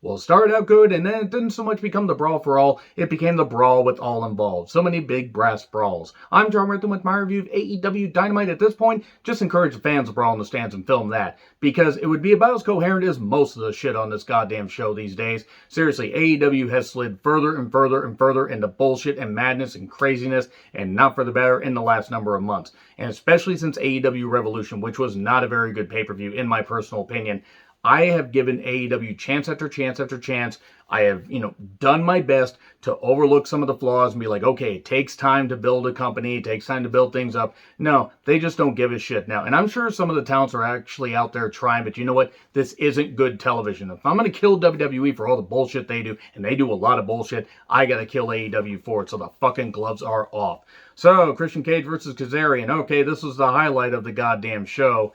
Well, it started out good, and then it didn't so much become the brawl for all, it became the brawl with all involved. So many big brass brawls. I'm John Renton with my review of AEW Dynamite. At this point, just encourage the fans to brawl in the stands and film that, because it would be about as coherent as most of the shit on this goddamn show these days. Seriously, AEW has slid further and further and further into bullshit and madness and craziness, and not for the better in the last number of months. And especially since AEW Revolution, which was not a very good pay-per-view in my personal opinion. I have given AEW chance after chance after chance. I have, done my best to overlook some of the flaws and be like, okay, it takes time to build a company. It takes time to build things up. No, they just don't give a shit now. And I'm sure some of the talents are actually out there trying, but you know what? This isn't good television. If I'm going to kill WWE for all the bullshit they do, and they do a lot of bullshit, I got to kill AEW for it. So the fucking gloves are off. So, Christian Cage versus Kazarian. Okay, this was the highlight of the goddamn show.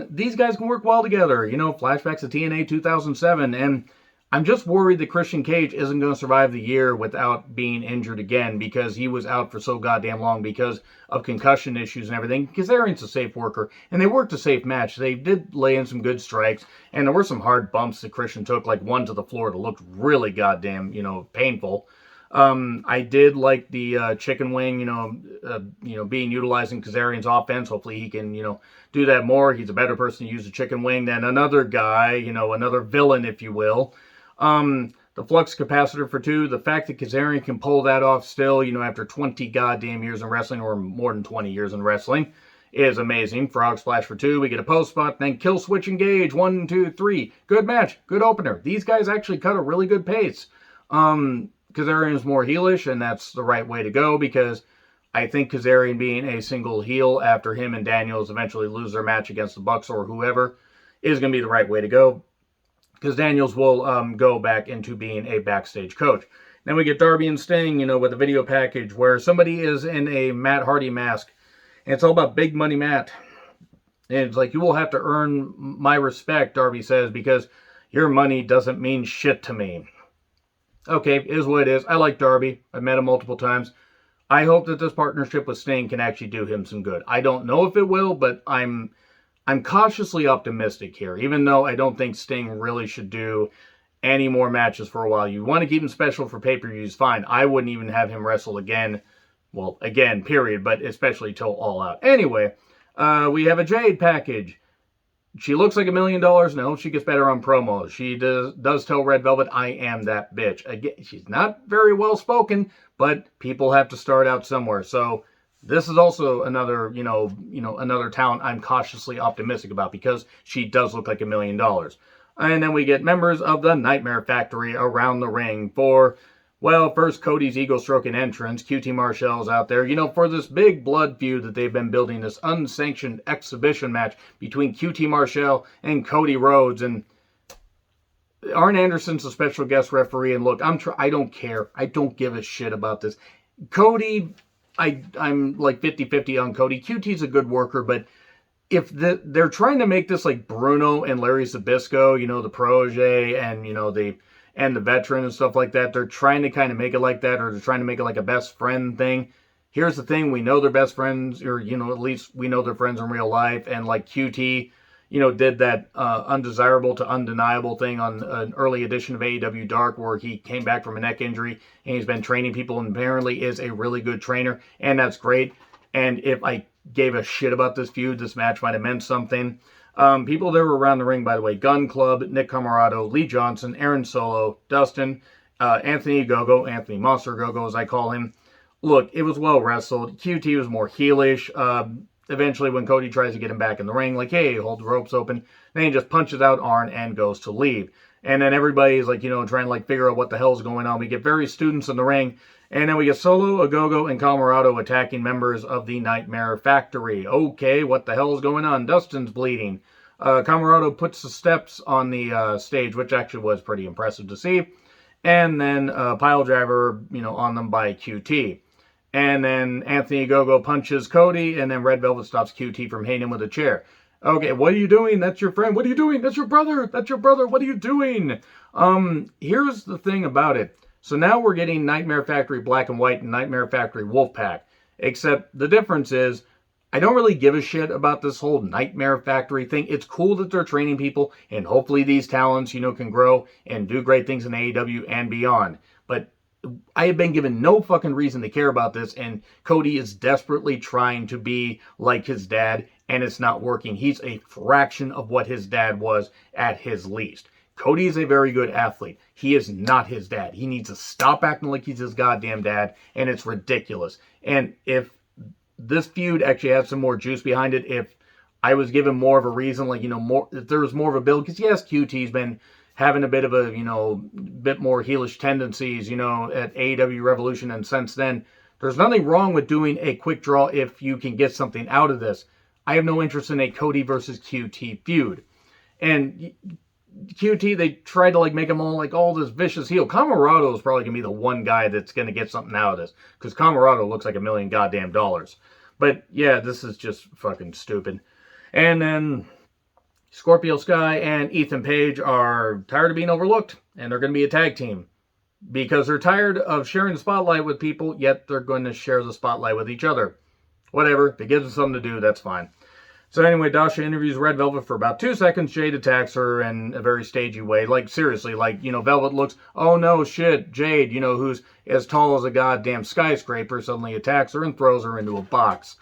These guys can work well together, flashbacks to TNA 2007, and I'm just worried that Christian Cage isn't going to survive the year without being injured again, because he was out for so goddamn long because of concussion issues and everything. Kazarian's a safe worker, and they worked a safe match. They did lay in some good strikes, and there were some hard bumps that Christian took, like one to the floor that looked really goddamn, painful. I did like the chicken wing, being utilized in Kazarian's offense. Hopefully he can, do that more. He's a better person to use a chicken wing than another guy, another villain, if you will. The flux capacitor for 2, the fact that Kazarian can pull that off still, after 20 goddamn years in wrestling, or more than 20 years in wrestling, is amazing. Frog splash for 2, we get a post spot, then kill switch engage, 1, 2, 3. Good match, good opener. These guys actually cut a really good pace. Kazarian's more heelish, and that's the right way to go, because I think Kazarian being a single heel after him and Daniels eventually lose their match against the Bucks or whoever is going to be the right way to go, because Daniels will go back into being a backstage coach. Then we get Darby and Sting, with a video package where somebody is in a Matt Hardy mask, and it's all about big money Matt. And it's like, you will have to earn my respect, Darby says, because your money doesn't mean shit to me. Okay, is what it is. I like Darby. I've met him multiple times. I hope that this partnership with Sting can actually do him some good. I don't know if it will, but I'm cautiously optimistic here, even though I don't think Sting really should do any more matches for a while. You want to keep him special for pay-per-views, fine. I wouldn't even have him wrestle again. Well, again, period, but especially till All Out. Anyway, we have a Jade package. She looks like $1 million. No, she gets better on promos. She does tell Red Velvet, I am that bitch. Again, she's not very well spoken, but people have to start out somewhere. So this is also another, another talent I'm cautiously optimistic about, because she does look like $1 million. And then we get members of the Nightmare Factory around the ring for, well, first Cody's ego-stroking entrance. QT Marshall's out there, for this big blood feud that they've been building, this unsanctioned exhibition match between QT Marshall and Cody Rhodes. And Arn Anderson's a special guest referee. And look, I don't care. I don't give a shit about this. Cody, I'm like 50-50 on Cody. QT's a good worker, but if they're trying to make this like Bruno and Larry Zbyszko, the protege and the veteran and stuff like that, they're trying to kind of make it like that, or they're trying to make it like a best friend thing. Here's the thing, we know they're best friends, or, at least we know they're friends in real life, and like QT, did that undesirable to undeniable thing on an early edition of AEW Dark, where he came back from a neck injury, and he's been training people, and apparently is a really good trainer, and that's great. And if I gave a shit about this feud, this match might have meant something. People that were around the ring, by the way: Gun Club, Nick Camarado, Lee Johnson, Aaron Solo, Dustin, Anthony Ogogo, Anthony Monster Ogogo as I call him. Look, it was well wrestled. QT was more heelish. Eventually, when Cody tries to get him back in the ring, like, hey, hold the ropes open, then he just punches out Arn and goes to leave. And then everybody's like, trying to like figure out what the hell's going on. We get various students in the ring, and then we get Solo, Ogogo, and Camarado attacking members of the Nightmare Factory. Okay, what the hell's going on? Dustin's bleeding. Camarado puts the steps on the stage, which actually was pretty impressive to see. And then pile driver, on them by QT. And then Anthony Ogogo punches Cody, and then Red Velvet stops QT from hitting him with a chair. Okay, what are you doing? That's your friend. What are you doing? That's your brother. That's your brother. What are you doing? Here's the thing about it. So now we're getting Nightmare Factory Black and White and Nightmare Factory Wolfpack. Except the difference is I don't really give a shit about this whole Nightmare Factory thing. It's cool that they're training people, and hopefully these talents, can grow and do great things in AEW and beyond. But I have been given no fucking reason to care about this, and Cody is desperately trying to be like his dad, and it's not working. He's a fraction of what his dad was at his least. Cody is a very good athlete. He is not his dad. He needs to stop acting like he's his goddamn dad, and it's ridiculous. And if this feud actually has some more juice behind it, if I was given more of a reason, more, if there was more of a build, because yes, QT's been having a bit of a, bit more heelish tendencies, at AEW Revolution, and since then, there's nothing wrong with doing a quick draw if you can get something out of this. I have no interest in a Cody versus QT feud. And QT, they tried to make him all this vicious heel. Camarado is probably going to be the one guy that's going to get something out of this, because Camarado looks like $1 million goddamn dollars. But yeah, this is just fucking stupid. And then Scorpio Sky and Ethan Page are tired of being overlooked, and they're going to be a tag team because they're tired of sharing the spotlight with people, yet they're going to share the spotlight with each other. Whatever, if it gives them something to do, that's fine. So anyway, Dasha interviews Red Velvet for about 2 seconds. Jade attacks her in a very stagey way. Seriously, Velvet looks, oh no, shit, Jade, who's as tall as a goddamn skyscraper, suddenly attacks her and throws her into a box.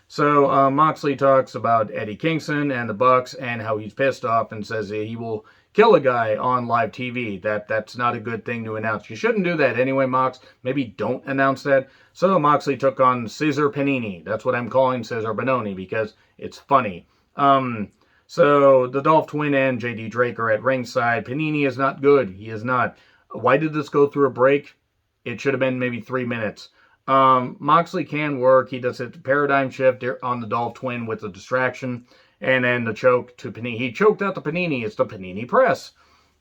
So Moxley talks about Eddie Kingston and the Bucks and how he's pissed off and says he will kill a guy on live TV. That's not a good thing to announce. You shouldn't do that anyway, Mox. Maybe don't announce that. So Moxley took on Cesar Panini. That's what I'm calling Cesar Bononi because it's funny. So the Dolph Twin and JD Drake are at ringside. Panini is not good. He is not. Why did this go through a break? It should have been maybe 3 minutes. Moxley can work. He does a paradigm shift on the Dolph Twin with the distraction. And then the choke to Panini. He choked out the Panini. It's the Panini press.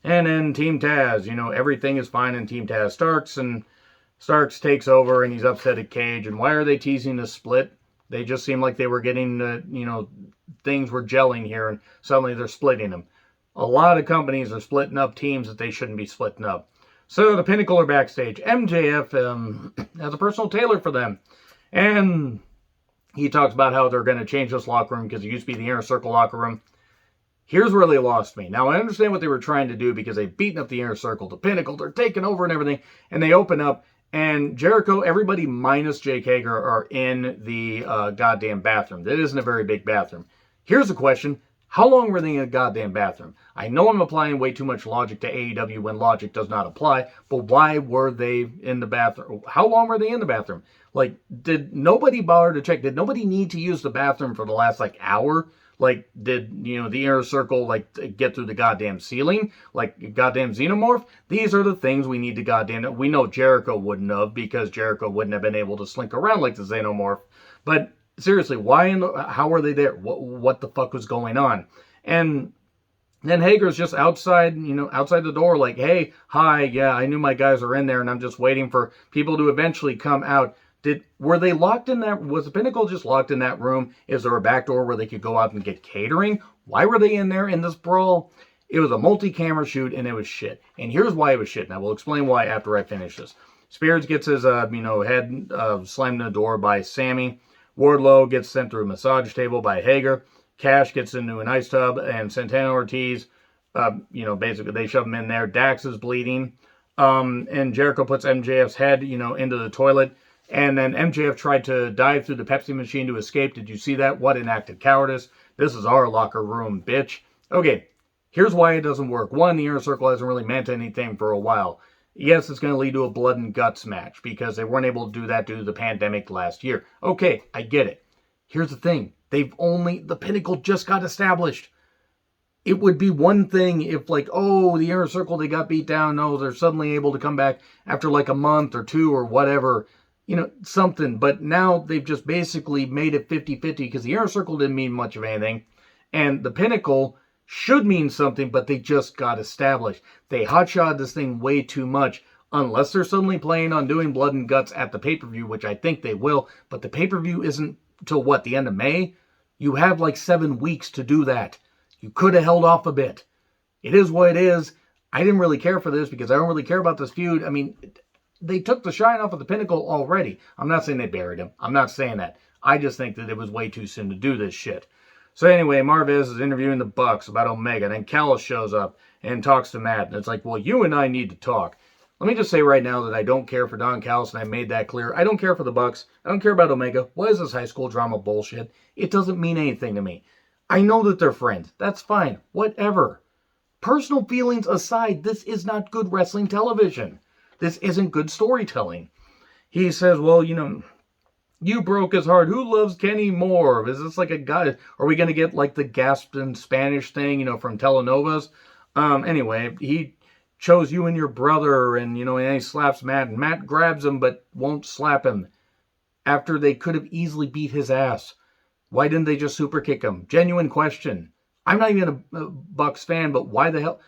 And then Team Taz. Everything is fine in Team Taz. Starks takes over and he's upset at Cage. And why are they teasing the split? They just seem like they were getting, things were gelling here and suddenly they're splitting them. A lot of companies are splitting up teams that they shouldn't be splitting up. So the Pinnacle are backstage. MJF has a personal tailor for them. And he talks about how they're going to change this locker room because it used to be the Inner Circle locker room. Here's where they lost me. Now, I understand what they were trying to do because they've beaten up the Inner Circle. The Pinnacle, they're taking over and everything. And they open up. And Jericho, everybody minus Jake Hager are in the goddamn bathroom. That isn't a very big bathroom. Here's the question. How long were they in a goddamn bathroom? I know I'm applying way too much logic to AEW when logic does not apply, but why were they in the bathroom? How long were they in the bathroom? Did nobody bother to check? Did nobody need to use the bathroom for the last, hour? Did, the Inner Circle, get through the goddamn ceiling? Goddamn Xenomorph? These are the things we need to goddamn... We know Jericho wouldn't have, because Jericho wouldn't have been able to slink around like the Xenomorph. But seriously, how were they there? What the fuck was going on? And then Hager's just outside, outside the door, hey, hi, yeah, I knew my guys are in there, and I'm just waiting for people to eventually come out. Were they locked in that? Was the Pinnacle just locked in that room? Is there a back door where they could go out and get catering? Why were they in there in this brawl? It was a multi-camera shoot, and it was shit. And here's why it was shit. And I will explain why after I finish this. Spears gets his, head slammed in the door by Sammy. Wardlow gets sent through a massage table by Hager. Cash gets into an ice tub, and Santana Ortiz, basically they shove him in there. Dax is bleeding. And Jericho puts MJF's head, into the toilet. And then MJF tried to dive through the Pepsi machine to escape. Did you see that? What an act of cowardice. This is our locker room, bitch. Okay, here's why it doesn't work. One, the Inner Circle hasn't really meant anything for a while. Yes, it's going to lead to a blood and guts match because they weren't able to do that due to the pandemic last year. Okay, I get it. Here's the thing. The Pinnacle just got established. It would be one thing if the Inner Circle, they got beat down. No, they're suddenly able to come back after a month or two or whatever. Something. But now they've just basically made it 50-50 because the Inner Circle didn't mean much of anything. And the Pinnacle should mean something, but they just got established. They hotshot this thing way too much. Unless they're suddenly planning on doing blood and guts at the pay-per-view, which I think they will. But the pay-per-view isn't till the end of May? You have 7 weeks to do that. You could have held off a bit. It is what it is. I didn't really care for this because I don't really care about this feud. They took the shine off of the Pinnacle already. I'm not saying they buried him. I'm not saying that. I just think that it was way too soon to do this shit. So anyway, Marvez is interviewing the Bucks about Omega, and then Callis shows up and talks to Matt, and it's like, well, you and I need to talk. Let me just say right now that I don't care for Don Callis, and I made that clear. I don't care for the Bucks. I don't care about Omega. What is this high school drama bullshit? It doesn't mean anything to me. I know that they're friends. That's fine. Whatever. Personal feelings aside, this is not good wrestling television. This isn't good storytelling. He says, well, you broke his heart. Who loves Kenny more? Is this like a guy? Are we going to get like the gasped in Spanish thing, from telenovas? Anyway, he chose you and your brother, and, and he slaps Matt, and Matt grabs him but won't slap him after they could have easily beat his ass. Why didn't they just super kick him? Genuine question. I'm not even a Bucks fan, but why the hell?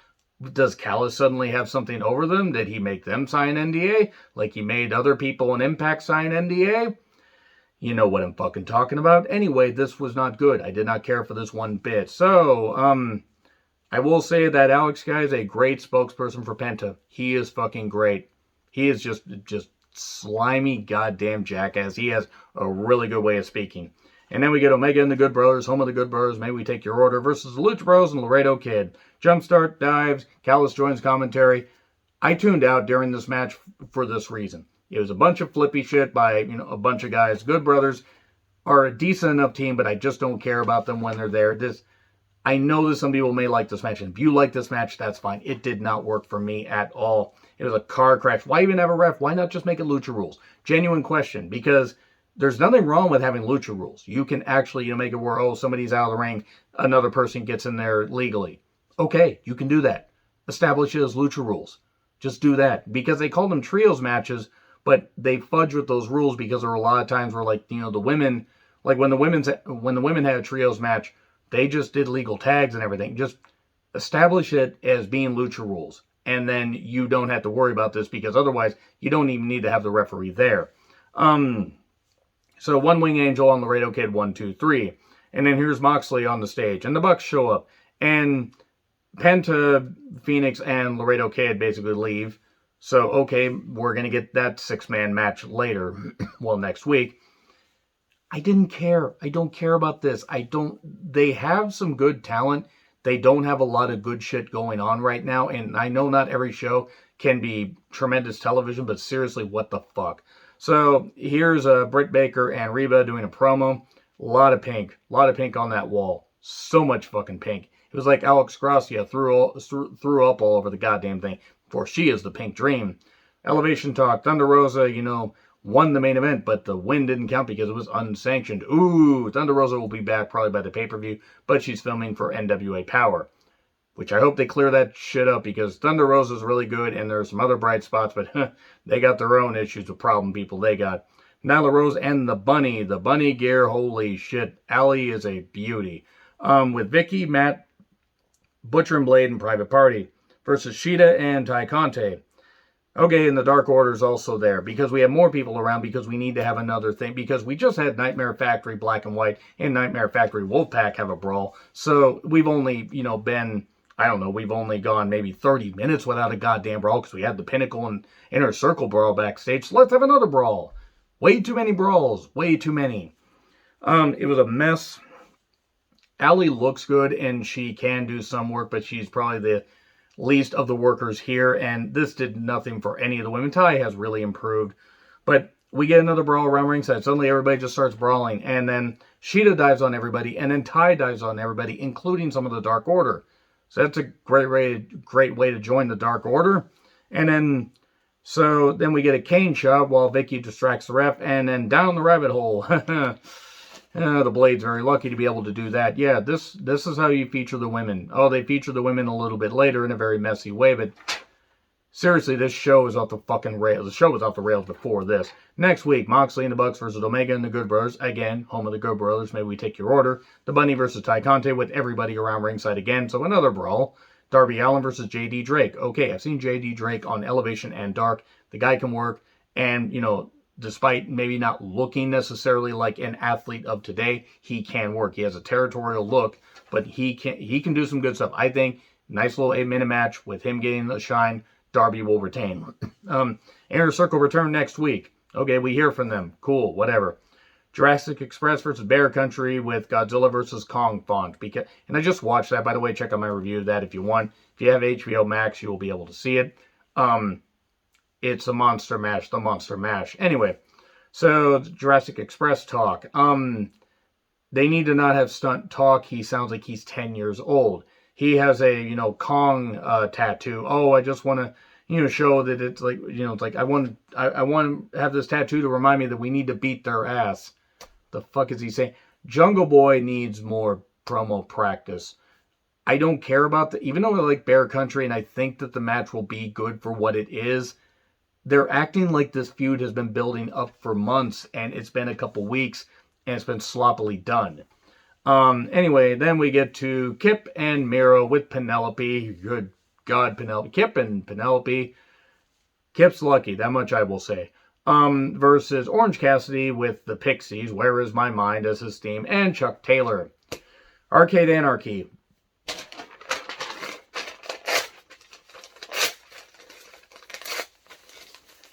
Does Callis suddenly have something over them? Did he make them sign NDA? Like he made other people in Impact sign NDA? You know what I'm fucking talking about. Anyway, this was not good. I did not care for this one bit. So, I will say that Alex guy is a great spokesperson for Penta. He is fucking great. He is just slimy goddamn jackass. He has a really good way of speaking. And then we get Omega and the Good Brothers, home of the Good Brothers, May We Take Your Order, versus the Lucha Bros and Laredo Kid. Jumpstart, dives, Callis joins commentary. I tuned out during this match for this reason. It was a bunch of flippy shit by, a bunch of guys. Good Brothers are a decent enough team, but I just don't care about them when they're there. I know that some people may like this match, and if you like this match, that's fine. It did not work for me at all. It was a car crash. Why even have a ref? Why not just make it Lucha Rules? Genuine question, because there's nothing wrong with having Lucha Rules. You can actually, make it where, somebody's out of the ring, another person gets in there legally. Okay, you can do that. Establish it as Lucha Rules. Just do that. Because they call them trios matches, but they fudge with those rules because there are a lot of times where, the women, like when the women had a trios match, they just did legal tags and everything. Just establish it as being Lucha Rules. And then you don't have to worry about this because otherwise you don't even need to have the referee there. So One Wing Angel on Laredo Kid, 1, 2, 3. And then here's Moxley on the stage. And the Bucks show up. And Penta, Phoenix, and Laredo Kid basically leave. So, okay, we're going to get that 6-man match later. Well, next week. I didn't care. I don't care about this. They have some good talent. They don't have a lot of good shit going on right now. And I know not every show can be tremendous television, but seriously, what the fuck? So here's Britt Baker and Reba doing a promo. A lot of pink on that wall. So much fucking pink. It was like Alex Gracia threw up all over the goddamn thing. For she is the pink dream. Elevation talk. Thunder Rosa, won the main event, but the win didn't count because it was unsanctioned. Ooh, Thunder Rosa will be back probably by the pay-per-view, but she's filming for NWA Power. Which I hope they clear that shit up because Thunder Rosa is really good and there's some other bright spots, but they got their own issues with problem people they got. Nyla Rose and the bunny gear, holy shit. Allie is a beauty. With Vicky, Matt, Butcher and Blade, and Private Party versus Sheeta and Ty Conte. Okay, and the Dark Order's also there because we have more people around because we need to have another thing because we just had Nightmare Factory Black and White and Nightmare Factory Wolfpack have a brawl. So we've only, we've only gone maybe 30 minutes without a goddamn brawl because we had the Pinnacle and Inner Circle brawl backstage. So let's have another brawl. Way too many brawls. Way too many. It was a mess. Allie looks good and she can do some work, but she's probably the least of the workers here, and this did nothing for any of the women. Ty has really improved, but we get another brawl around ringside. Suddenly everybody just starts brawling, and then Sheeta dives on everybody, and then Ty dives on everybody, including some of the Dark Order. So that's a great way to join the Dark Order. And then we get a cane shot while Vicky distracts the ref, and then down the rabbit hole. The Blade's very lucky to be able to do that. Yeah, this is how you feature the women. Oh, they feature the women a little bit later in a very messy way, but seriously, this show is off the fucking rails. The show was off the rails before this. Next week, Moxley and the Bucks versus Omega and the Good Brothers. Again, home of the Good Brothers. May we take your order. The Bunny versus Ty Conte with everybody around ringside again. So another brawl. Darby Allen versus J.D. Drake. Okay, I've seen J.D. Drake on Elevation and Dark. The guy can work, and, despite maybe not looking necessarily like an athlete of today, he can work. He has a territorial look, but he can do some good stuff. I think nice little 8-minute match with him getting the shine. Darby will retain. Inner Circle return next week. Okay, we hear from them. Cool, whatever. Jurassic Express versus Bear Country with Godzilla versus Kong font. And I just watched that, by the way. Check out my review of that if you want. If you have HBO Max, you will be able to see it. It's a monster mash, the monster mash. Anyway, so Jurassic Express talk. They need to not have stunt talk. He sounds like he's 10 years old. He has a, Kong tattoo. Oh, I just want to, show that it's like, it's like I want to have this tattoo to remind me that we need to beat their ass. The fuck is he saying? Jungle Boy needs more promo practice. I don't care about even though I like Bear Country and I think that the match will be good for what it is, they're acting like this feud has been building up for months and it's been a couple weeks and it's been sloppily done. Anyway, then we get to Kip and Miro with Penelope. Good God, Penelope. Kip and Penelope. Kip's lucky, that much I will say. Versus Orange Cassidy with the Pixies, Where Is My Mind as his theme, and Chuck Taylor. Arcade Anarchy.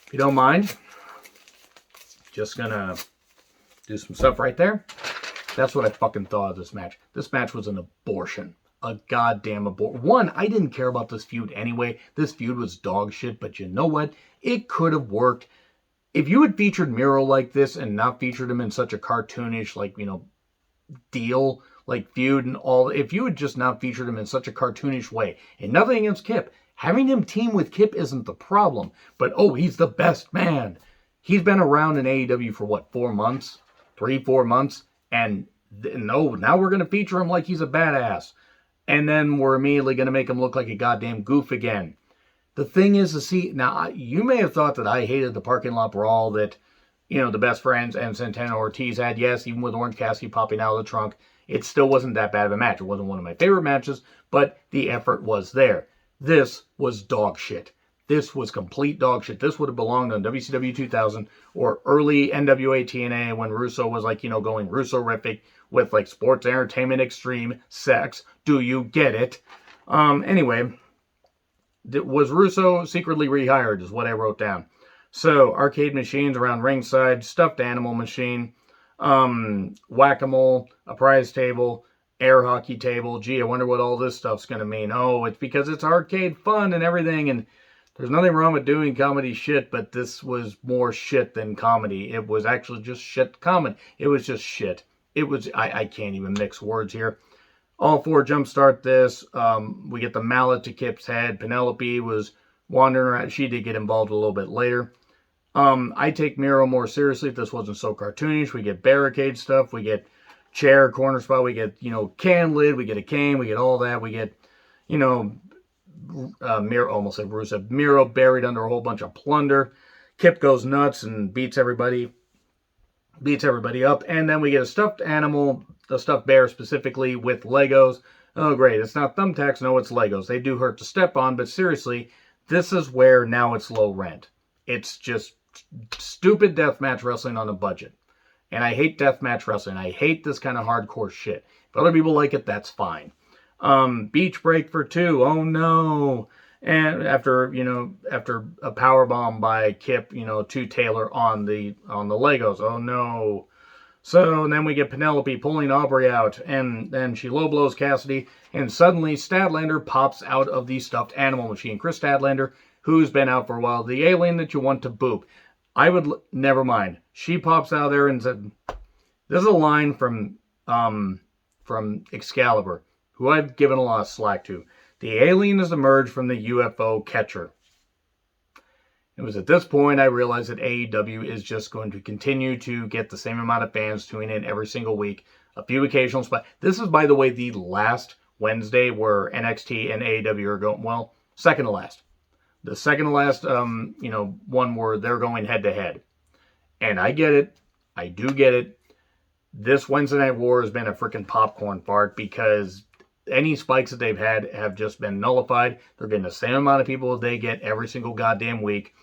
If you don't mind, just gonna do some stuff right there. That's what I fucking thought of this match. This match was an abortion. A goddamn abortion. One, I didn't care about this feud anyway. This feud was dog shit, but you know what? It could have worked. If you had featured Miro like this and not featured him in such a cartoonish, deal, feud and all, if you had just not featured him in such a cartoonish way, and nothing against Kip, having him team with Kip isn't the problem, but he's the best man. He's been around in AEW for what, 4 months? 3-4 months? And no, now we're going to feature him like he's a badass. And then we're immediately going to make him look like a goddamn goof again. The thing is to see, now, you may have thought that I hated the parking lot brawl that, the Best Friends and Santana Ortiz had. Yes, even with Orange Cassidy popping out of the trunk, it still wasn't that bad of a match. It wasn't one of my favorite matches, but the effort was there. This was dog shit. This was complete dog shit. This would have belonged on WCW 2000 or early NWA TNA when Russo was going Russo-rific with sports entertainment extreme sex. Do you get it? Anyway, was Russo secretly rehired is what I wrote down. So, arcade machines around ringside, stuffed animal machine, whack-a-mole, a prize table, air hockey table. Gee, I wonder what all this stuff's going to mean. Oh, it's because it's arcade fun and everything, and there's nothing wrong with doing comedy shit, but this was more shit than comedy. It was actually just shit comedy. It was just shit. It was, I can't even mix words here. All 4 jumpstart this. We get the mallet to Kip's head. Penelope was wandering around. She did get involved a little bit later. I take Miro more seriously if this wasn't so cartoonish. We get barricade stuff. We get chair, corner spot. We get, can lid. We get a cane. We get all that. We get, Miro, almost said Rusev. Miro buried under a whole bunch of plunder. Kip goes nuts and beats everybody up. And then we get a stuffed animal, a stuffed bear specifically, with Legos. Oh, great. It's not thumbtacks. No, it's Legos. They do hurt to step on, but seriously, this is where now it's low rent. It's just stupid deathmatch wrestling on a budget. And I hate deathmatch wrestling. I hate this kind of hardcore shit. If other people like it, that's fine. Beach break for 2. Oh, no. And after a power bomb by Kip, to Taylor on the Legos. Oh, no. So then we get Penelope pulling Aubrey out, and then she low blows Cassidy, and suddenly Statlander pops out of the stuffed animal machine. Chris Statlander, who's been out for a while, the alien that you want to boop. Never mind. She pops out there and said, this is a line from Excalibur, who I've given a lot of slack to. The alien has emerged from the UFO catcher. It was at this point I realized that AEW is just going to continue to get the same amount of fans tuning in every single week. A few occasional spots. This is, by the way, the last Wednesday where NXT and AEW are going, well, second to last. The second to last, one where they're going head to head. And I get it. I do get it. This Wednesday Night War has been a freaking popcorn fart because any spikes that they've had have just been nullified. They're getting the same amount of people they get every single goddamn week.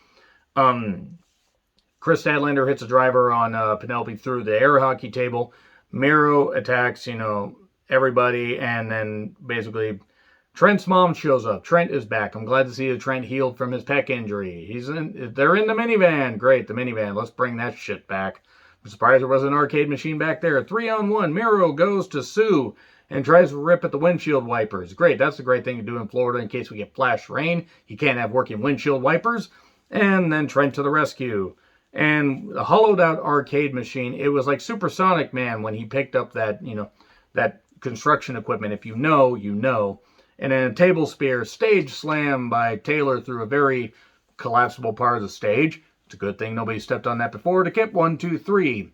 Chris Statlander hits a driver on Penelope through the air hockey table. Miro attacks, everybody, and then basically Trent's mom shows up. Trent is back. I'm glad to see that Trent healed from his pec injury. They're in the minivan. Great, the minivan. Let's bring that shit back. Surprised there was an arcade machine back there. 3-on-1. Miro goes to Sue and tries to rip at the windshield wipers. Great, that's a great thing to do in Florida in case we get flash rain. You can't have working windshield wipers. And then Trent to the rescue. And the hollowed out arcade machine, it was like Supersonic Man when he picked up that, that construction equipment. If you know, you know. And then a table spear stage slam by Taylor through a very collapsible part of the stage. It's a good thing nobody stepped on that before. To Kip, 1, 2, 3.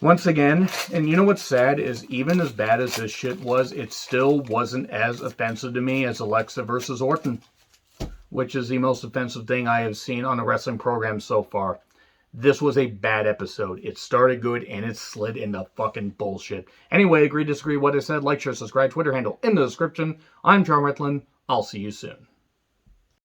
Once again, and you know what's sad is even as bad as this shit was, it still wasn't as offensive to me as Alexa versus Orton, which is the most offensive thing I have seen on a wrestling program so far. This was a bad episode. It started good and it slid into fucking bullshit. Anyway, agree, disagree, what I said, like, share, subscribe, Twitter handle in the description. I'm John Ritlin. I'll see you soon.